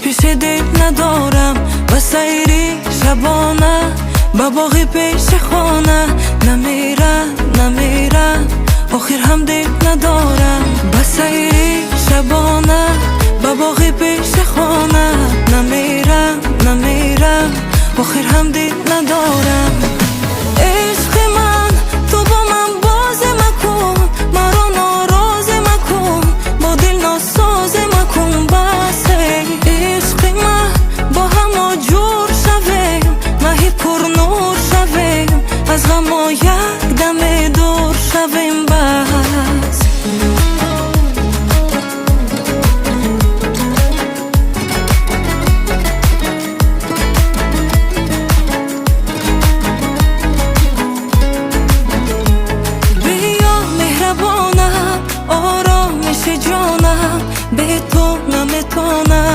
پیش دل ندارم و سیری شبانه با باغی پیش خانه نمیرم آخر هم دل ندارم با سیری شبانه با باغی پیش